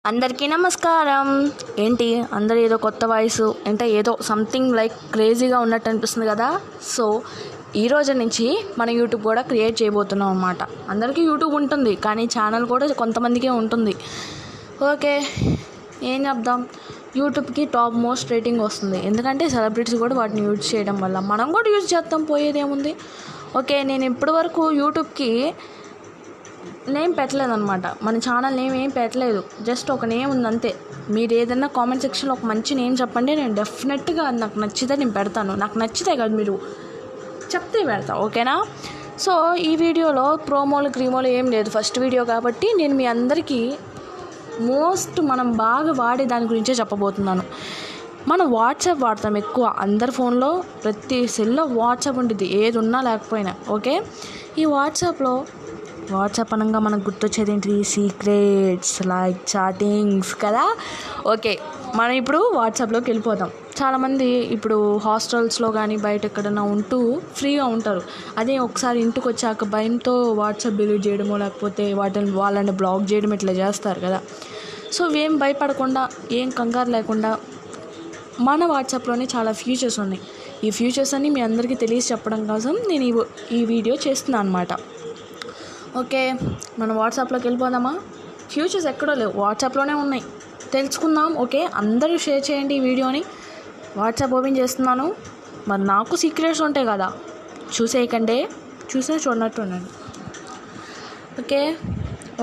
అందరికీ నమస్కారం. ఏంటి అందరూ ఏదో కొత్త వాయిస్ అంటే ఏదో సంథింగ్ లైక్ క్రేజీగా ఉన్నట్టు అనిపిస్తుంది కదా. సో ఈ రోజు నుంచి మన యూట్యూబ్ కూడా క్రియేట్ చేయబోతున్నాం అన్నమాట. అందరికీ యూట్యూబ్ ఉంటుంది, కానీ ఛానల్ కూడా కొంతమందికే ఉంటుంది. ఓకే, ఏం చెప్దాం, యూట్యూబ్కి టాప్ మోస్ట్ రేటింగ్ వస్తుంది. ఎందుకంటే సెలబ్రిటీస్ కూడా వాటిని యూజ్ చేయడం వల్ల మనం కూడా యూజ్ చేస్తాం, పోయేదేముంది. ఓకే, నేను ఇప్పటి వరకు యూట్యూబ్కి నేమ్ పెట్టలేదన్నమాట. మన ఛానల్ నేమ్ ఏం పెట్టలేదు, జస్ట్ ఒక నేమ్ ఉంది అంతే. మీరు ఏదైనా కామెంట్ సెక్షన్లో ఒక మంచి నేమ్ చెప్పండి, నేను డెఫినెట్గా నాకు నచ్చితే నేను పెడతాను. నాకు నచ్చితే కాదు, మీరు చెప్తే పెడతా, ఓకేనా. సో ఈ వీడియోలో ప్రోమోలు క్రీమోలు ఏం లేదు, ఫస్ట్ వీడియో కాబట్టి నేను మీ అందరికీ మనం బాగా వాడే దాని గురించే చెప్పబోతున్నాను. మనం వాట్సాప్ వాడతాం ఎక్కువ, అందరి ఫోన్లో ప్రతి సెల్లో వాట్సాప్ ఉంటుంది, ఏది ఉన్నా లేకపోయినా. ఓకే, ఈ వాట్సాప్ అనగా మనకు గుర్తొచ్చేది ఏంటి? సీక్రెట్స్, లైక్ చాటింగ్స్ కదా. ఓకే, మనం ఇప్పుడు వాట్సాప్లోకి వెళ్ళిపోదాం. చాలామంది ఇప్పుడు హాస్టల్స్లో కానీ బయట ఎక్కడైనా ఉంటూ ఫ్రీగా ఉంటారు. అదే ఒకసారి ఇంటికి వచ్చాక భయంతో వాట్సాప్ డిలీట్ చేయడమో లేకపోతే వాళ్ళని బ్లాక్ చేయడం ఇట్లా చేస్తారు కదా. సో ఏం భయపడకుండా, ఏం కంగారు లేకుండా మన వాట్సాప్లోనే చాలా ఫ్యూచర్స్ ఉన్నాయి. ఈ ఫ్యూచర్స్ అన్నీ మీ అందరికీ తెలిసి చెప్పడం కోసం నేను ఈ వీడియో చేస్తున్నాను అనమాట. ఓకే, మనం వాట్సాప్లోకి వెళ్ళిపోదామా? ఫ్యూచర్స్ ఎక్కడో లేవు, వాట్సాప్లోనే ఉన్నాయి, తెలుసుకుందాం. ఓకే, అందరూ షేర్ చేయండి ఈ వీడియోని. వాట్సాప్ ఓపెన్ చేస్తున్నాను. మరి నాకు సీక్రెట్స్ ఉంటాయి కదా, చూసేయకండి, చూసినా చూడనట్టు ఉండండి. ఓకే,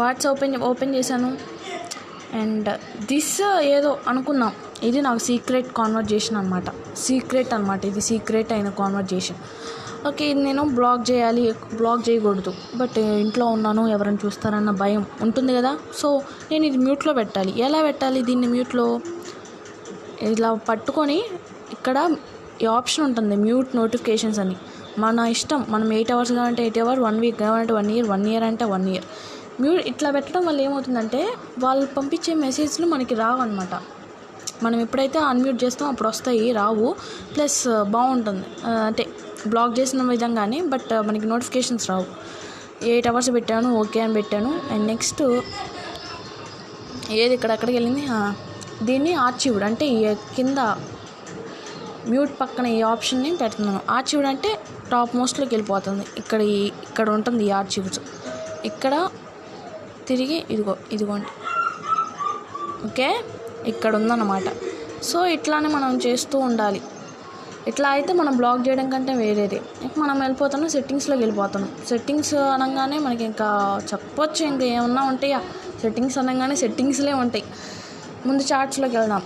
వాట్సాప్ ఓపెన్ చేశాను. అండ్ ఏదో అనుకున్నాం, ఇది నాకు సీక్రెట్ కాన్వర్జేషన్ అనమాట. ఇది సీక్రెట్ అయిన కాన్వర్జేషన్. ఓకే, ఇది నేను బ్లాక్ చేయకూడదు, బట్ ఇంట్లో ఉన్నాను, ఎవరైనా చూస్తారన్న భయం ఉంటుంది కదా. సో నేను ఇది మ్యూట్లో పెట్టాలి. ఎలా పెట్టాలి దీన్ని? మ్యూట్లో ఇలా పట్టుకొని ఇక్కడ ఈ ఆప్షన్ ఉంటుంది, మ్యూట్ నోటిఫికేషన్స్ అని. మన ఇష్టం, మనం 8 hours కావాలంటే 8 hours, 1 week కావాలంటే 1 year, 1 year అంటే 1 year. మ్యూట్ ఇట్లా పెట్టడం వల్ల ఏమవుతుందంటే వాళ్ళు పంపించే మెసేజ్లు మనకి రావన్నమాట. మనం ఎప్పుడైతే అన్మ్యూట్ చేస్తామో అప్పుడు వస్తాయి, రావు. ప్లస్ బాగుంటుంది, అంటే బ్లాక్ చేసిన విధంగానే, బట్ మనకి నోటిఫికేషన్స్ రావు. 8 hours పెట్టాను, ఓకే అని పెట్టాను. అండ్ నెక్స్ట్ ఏది ఇక్కడికి వెళ్ళింది, దీన్ని ఆర్చీవ్డ్ అంటే కింద మ్యూట్ పక్కన ఈ ఆప్షన్ని పెడుతున్నాను. ఆర్చీవ్డ్ అంటే టాప్ మోస్ట్లోకి వెళ్ళిపోతుంది. ఇక్కడ ఉంటుంది ఈ ఆర్చీవ్స్. ఇక్కడ తిరిగి ఇదిగోండి. ఓకే, ఇక్కడ ఉందన్నమాట. సో ఇట్లానే మనం చేస్తూ ఉండాలి. ఇట్లా అయితే మనం బ్లాక్ చేయడం కంటే వేరేది. మనం వెళ్ళిపోతాను, సెట్టింగ్స్లోకి వెళ్ళిపోతాను. సెట్టింగ్స్ అనగానే మనకి ఇంకా చెప్పొచ్చు, ఇంకా ఏమన్నా ఉంటాయా? సెట్టింగ్స్ అనగానే సెట్టింగ్స్లే ఉంటాయి. ముందు చార్ట్స్లోకి వెళ్దాం.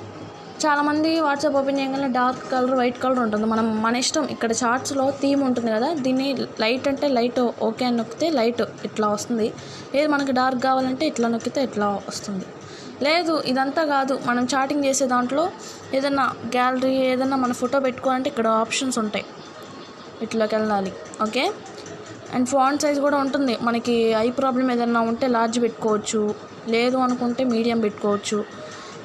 చాలామంది వాట్సాప్ ఓపెన్ చేయగానే డార్క్ కలర్, వైట్ కలర్ ఉంటుంది. మన ఇష్టం. ఇక్కడ చార్ట్స్లో థీమ్ ఉంటుంది కదా, దీన్ని లైట్ అంటే లైట్ ఓకే అని నొక్కితే లైట్ ఇట్లా వస్తుంది. లేదు మనకి డార్క్ కావాలంటే ఇట్లా నొక్కితే ఇట్లా వస్తుంది. లేదు ఇదంతా కాదు, మనం చాటింగ్ చేసే దాంట్లో ఏదైనా గ్యాలరీ, ఏదైనా మన ఫోటో పెట్టుకోవాలంటే ఇక్కడ ఆప్షన్స్ ఉంటాయి, ఇట్లోకి వెళ్ళాలి. ఓకే, అండ్ ఫాంట్ సైజ్ కూడా ఉంటుంది. మనకి ఐ ప్రాబ్లం ఏదైనా ఉంటే లార్జ్ పెట్టుకోవచ్చు, లేదు అనుకుంటే మీడియం పెట్టుకోవచ్చు.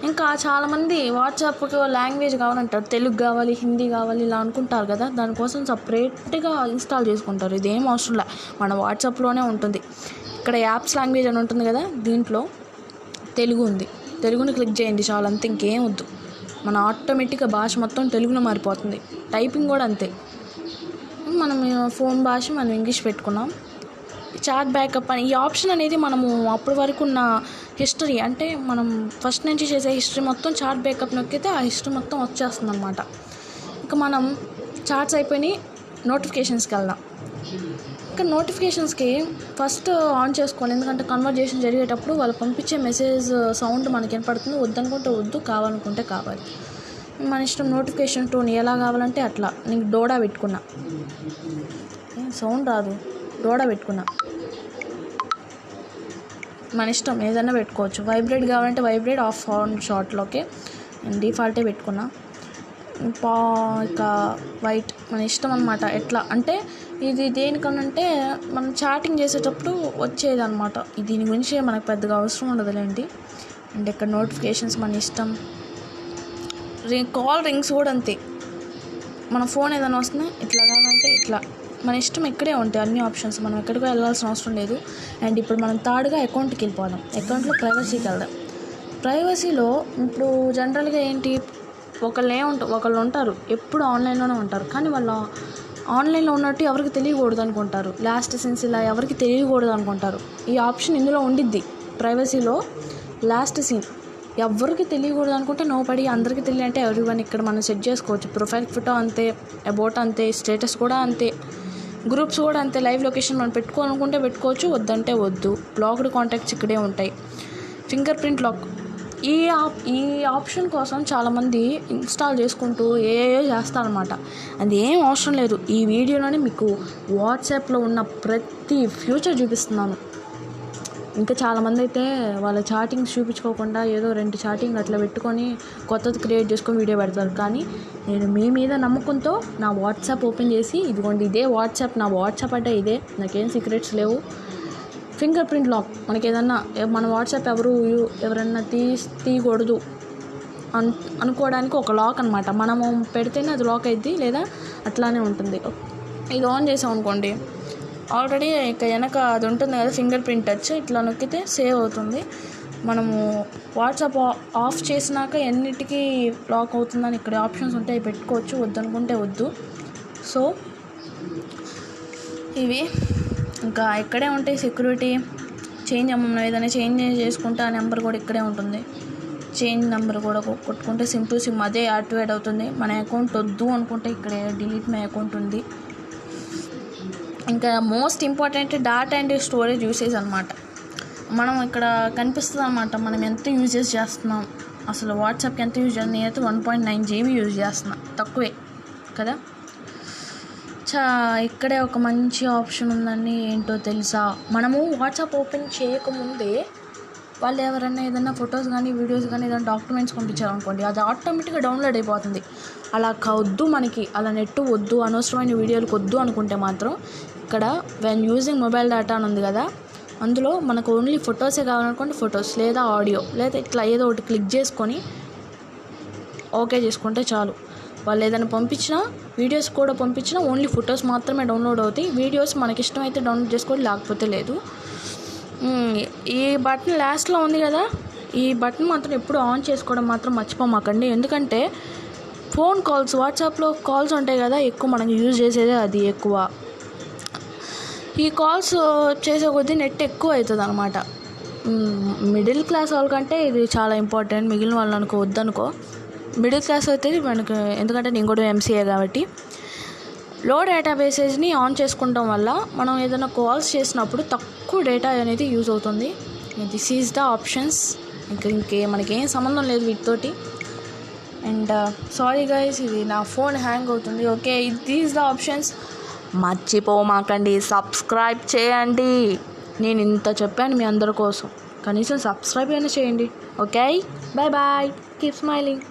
ఇంకా చాలామంది వాట్సాప్కి లాంగ్వేజ్ కావాలంటారు, తెలుగు కావాలి, హిందీ కావాలి ఇలా అనుకుంటారు కదా. దానికోసం సపరేట్గా ఇన్స్టాల్ చేసుకుంటారు. ఇదేం అవసరం లే, మన వాట్సాప్లోనే ఉంటుంది. ఇక్కడ యాప్స్ లాంగ్వేజ్ అని ఉంటుంది కదా, దీంట్లో తెలుగు ఉంది. తెలుగుని క్లిక్ చేయండి చాలు, అంతే, ఇంకేం వద్దు. మన ఆటోమేటిక్గా భాష మొత్తం తెలుగులో మారిపోతుంది. టైపింగ్ కూడా అంతే. మనం ఫోన్ భాష మనం ఇంగ్లీష్ పెట్టుకున్నాం. చాట్ బ్యాకప్ అని ఈ ఆప్షన్ అనేది మనము అప్పటి వరకు ఉన్న హిస్టరీ, అంటే మనం ఫస్ట్ నుంచి చేసే హిస్టరీ మొత్తం చాట్ బ్యాకప్ నొక్కితే ఆ హిస్టరీ మొత్తం వచ్చేస్తుంది అనమాట. ఇంకా మనం చాట్స్ అయిపోయినాయి, నోటిఫికేషన్స్కి వెళ్దాం. ఇంకా నోటిఫికేషన్స్కి ఫస్ట్ ఆన్ చేసుకోవాలి, ఎందుకంటే కన్వర్జేషన్ జరిగేటప్పుడు వాళ్ళు పంపించే మెసేజ్ సౌండ్ మనకి వినపడుతుంది. వద్దనుకుంటే వద్దు, కావాలనుకుంటే కావాలి, మన ఇష్టం. నోటిఫికేషన్ టోన్ ఎలా కావాలంటే అట్లా. నేను డోడా పెట్టుకున్నా, సౌండ్ రాదు, డోడా పెట్టుకున్నా. మన ఇష్టం, ఏదైనా పెట్టుకోవచ్చు. వైబ్రేట్ కావాలంటే వైబ్రేట్, ఆఫ్ ఆన్ షార్ట్లోకి డిఫాల్టే పెట్టుకున్నా. ఇక వైట్ మన ఇష్టం అనమాట. ఎట్లా అంటే ఇది దేనికనంటే మనం చాటింగ్ చేసేటప్పుడు వచ్చేదన్నమాట. దీని గురించి మనకు పెద్దగా అవసరం ఉండదులేండి. అండ్ ఇక్కడ నోటిఫికేషన్స్ మన ఇష్టం. కాల్ రింగ్స్ కూడా అంతే. మన ఫోన్ ఏదైనా వస్తుంది ఇట్లా కావాలంటే ఇట్లా, మన ఇష్టం. ఇక్కడే ఉంటాయి అన్ని ఆప్షన్స్, మనం ఎక్కడికో వెళ్ళాల్సిన అవసరం లేదు. అండ్ ఇప్పుడు మనం థర్డ్గా అకౌంట్కి వెళ్ళిపోదాం. అకౌంట్లో ప్రైవసీకి వెళ్దాం. ప్రైవసీలో ఇప్పుడు జనరల్గా ఏంటి, ఒకళ్ళు ఉంటారు ఎప్పుడు ఆన్లైన్లోనే ఉంటారు, కానీ వాళ్ళు ఆన్లైన్లో ఉన్నట్టు ఎవరికి తెలియకూడదు అనుకుంటారు. లాస్ట్ సీన్స్ ఇలా ఎవరికి తెలియకూడదు అనుకుంటారు. ఈ ఆప్షన్ ఇందులో ఉండిద్ది. ప్రైవసీలో లాస్ట్ సీన్ ఎవరికి తెలియకూడదు అనుకుంటే నోబడి, అందరికీ తెలియాలంటే ఎవరివన్ ఇక్కడ మనం సెట్ చేసుకోవచ్చు. ప్రొఫైల్ ఫోటో అంతే, అబౌట్ అంతే, స్టేటస్ కూడా అంతే, గ్రూప్స్ కూడా అంతే. లైవ్ లొకేషన్ మనం పెట్టుకోవాలనుకుంటే పెట్టుకోవచ్చు, వద్దంటే వద్దు. బ్లాక్డ్ కాంటాక్ట్స్ ఇక్కడే ఉంటాయి. ఫింగర్ ప్రింట్ లాక్, ఈ ఆప్షన్ కోసం చాలామంది ఇన్స్టాల్ చేసుకుంటూ ఏయో చేస్తారనమాట. అది ఏం అవసరం లేదు. ఈ వీడియోలోనే మీకు వాట్సాప్లో ఉన్న ప్రతి ఫ్యూచర్ చూపిస్తున్నాను. ఇంకా చాలామంది అయితే వాళ్ళ చాటింగ్స్ చూపించుకోకుండా ఏదో 2 చాటింగ్ అట్లా పెట్టుకొని కొత్తది క్రియేట్ చేసుకొని వీడియో పెడతారు. కానీ నేను మీ మీద నమ్మకంతో నా వాట్సాప్ ఓపెన్ చేసి, ఇదిగోండి ఇదే వాట్సాప్, నా వాట్సాప్ అంటే ఇదే, నాకేం సీక్రెట్స్ లేవు. ఫింగర్ ప్రింట్ లాక్, మనకి ఏదన్నా మన వాట్సాప్ ఎవరన్నా తీయకూడదు అనుకోవడానికి ఒక లాక్ అనమాట. మనము పెడితేనే అది లాక్ అయింది, లేదా అట్లానే ఉంటుంది. ఇది ఆన్ చేసాం అనుకోండి, ఆల్రెడీ ఇక వెనక అది ఉంటుంది కదా ఫింగర్ ప్రింట్ టచ్, ఇట్లా నొక్కితే సేవ్ అవుతుంది. మనము వాట్సాప్ ఆఫ్ చేసినాక ఎన్నిటికీ లాక్ అవుతుందని ఇక్కడ ఆప్షన్స్ ఉంటాయి, పెట్టుకోవచ్చు. వద్దనుకుంటే వద్దు. సో ఇవి ఇంకా ఇక్కడే ఉంటాయి. సెక్యూరిటీ చేంజ్ మనం ఏదైనా చేంజ్ చేసుకుంటే ఆ నెంబర్ కూడా ఇక్కడే ఉంటుంది. చేంజ్ నెంబర్ కూడా కొట్టుకుంటే సిమ్ టు సిమ్ అదే యాక్టివేట్ అవుతుంది. మన అకౌంట్ వద్దు అనుకుంటే ఇక్కడే డిలీట్ మై అకౌంట్ ఉంది. ఇంకా most important data and storage usage అనమాట. మనం ఇక్కడ కనిపిస్తుంది అనమాట, మనం ఎంత యూజెస్ చేస్తున్నాం. అసలు వాట్సాప్కి ఎంత యూజ్ చేస్తున్నాం. నేనైతే 1.9 GB యూజ్ చేస్తున్నా, తక్కువే కదా. ఇక్కడే ఒక మంచి ఆప్షన్ ఉందండి. ఏంటో తెలుసా, మనము వాట్సాప్ ఓపెన్ చేయకముందే వాళ్ళు ఎవరైనా ఏదైనా ఫొటోస్ కానీ వీడియోస్ కానీ ఏదైనా డాక్యుమెంట్స్ పంపించారనుకోండి, అది ఆటోమేటిక్గా డౌన్లోడ్ అయిపోతుంది. అలా వద్దు, మనకి అలా నెట్ వద్దు, అనవసరమైన వీడియోలకు వద్దు అనుకుంటే మాత్రం ఇక్కడ వెన్ యూజింగ్ మొబైల్ డేటా అని ఉంది కదా, అందులో మనకు ఓన్లీ ఫొటోసే కావాలనుకోండి ఫొటోస్, లేదా ఆడియో, లేదా ఇట్లా ఏదో ఒకటి క్లిక్ చేసుకొని ఓకే చేసుకుంటే చాలు. వాళ్ళు ఏదైనా పంపించినా, వీడియోస్ కూడా పంపించినా ఓన్లీ ఫొటోస్ మాత్రమే డౌన్లోడ్ అవుతాయి. వీడియోస్ మనకి ఇష్టమైతే డౌన్లోడ్ చేసుకోండి, లేకపోతే లేదు. ఈ బటన్ లాస్ట్లో ఉంది కదా, ఈ బటన్ మాత్రం ఎప్పుడు ఆన్ చేసుకోవడం మాత్రం మర్చిపోమాకండి. ఎందుకంటే ఫోన్ కాల్స్, వాట్సాప్లో కాల్స్ ఉంటాయి కదా, ఎక్కువ మనం యూజ్ చేసేదే అది ఎక్కువ. ఈ కాల్స్ చేసే కొద్దీ నెట్ ఎక్కువ అవుతుంది అనమాట. మిడిల్ క్లాస్ వాళ్ళకంటే ఇది చాలా ఇంపార్టెంట్. మిగిలిన వాళ్ళు అనుకో వద్దనుకో, మిడిల్ క్లాస్ అయితే మనకు, ఎందుకంటే నేను కూడా MCA కాబట్టి. లో డేటా బేసేజ్ని ఆన్ చేసుకుంటాం వల్ల మనం ఏదైనా కాల్స్ చేసినప్పుడు తక్కువ డేటా అనేది యూజ్ అవుతుంది. This is the options. మనకేం సంబంధం లేదు వీటితోటి. అండ్ సారీ గైస్, ఇది నా ఫోన్ హ్యాంగ్ అవుతుంది. Okay, these the options. మర్చిపోమాకండి, సబ్స్క్రైబ్ చేయండి. నేను ఇంత చెప్పాను మీ అందరి కోసం, కనీసం సబ్స్క్రైబ్ అయినా చేయండి. Okay, bye bye, keep smiling.